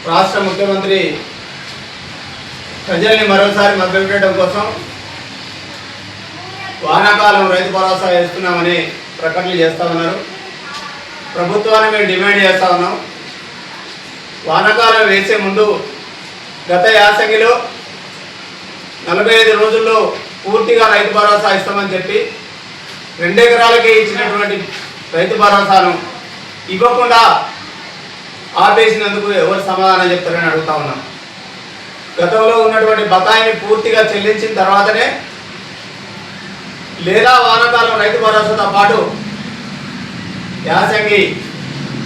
రాష్ట్ర ముఖ్యమంత్రి ప్రజల్ని మరోసారి మభ్యపెట్టడం కోసం వానాకాలం రైతు భరోసా వేస్తున్నామని ప్రకటనలు చేస్తూ ఉన్నారు. ప్రభుత్వాన్ని మేము డిమాండ్ చేస్తూ ఉన్నాం. వానాకాలం వేసే ముందు గత యాసంగిలో 45 రోజుల్లో పూర్తిగా రైతు భరోసా ఇస్తామని చెప్పి 2 ఎకరాలకే ఇచ్చినటువంటి రైతు భరోసాను ఇవ్వకుండా ఆపేసినందుకు ఎవరు సమాధానం చెప్తారని అడుగుతా ఉన్నాం. గతంలో ఉన్నటువంటి బకాయిని పూర్తిగా చెల్లించిన తర్వాతనే లేదా వానాకాలం రైతు భరోసాతో పాటు యాసంగి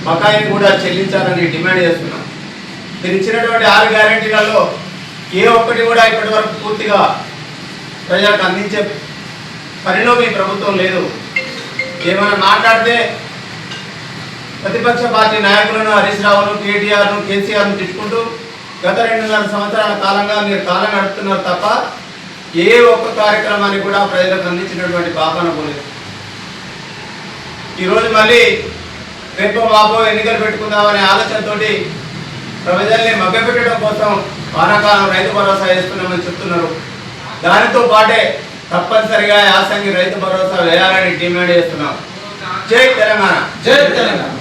బకాయిని కూడా చెల్లించాలని డిమాండ్ చేస్తున్నాం. మీరు ఇచ్చినటువంటి 6 గ్యారెంటీలలో ఏ ఒక్కటి కూడా ఇప్పటి వరకు పూర్తిగా ప్రజలకు అందించే పనిలో మీ ప్రభుత్వం లేదు. ఏమైనా మాట్లాడితే ప్రతిపక్ష పార్టీ నాయకులను హరీష్ రావును, కేటీఆర్ను, కేసీఆర్ను తిట్టుకుంటూ గత 2.5 సంవత్సరాల కాలంగా మీరు కాలం నడుపుతున్నారు తప్ప ఏ ఒక్క కార్యక్రమాన్ని కూడా ప్రజలకు అందించినటువంటి పాపాన పోలేదు. ఈరోజు మళ్ళీ రేపో మాపో ఎన్నికలు పెట్టుకుందామనే ఆలోచనతోటి ప్రజల్ని మభ్యపెట్టడం కోసం వానాకాలం రైతు భరోసా వేస్తున్నామని చెప్తున్నారు. దానితో పాటే తప్పనిసరిగా యాసంగి రైతు భరోసా వేయాలని డిమాండ్ చేస్తున్నాం. జై తెలంగాణ. జై తెలంగాణ.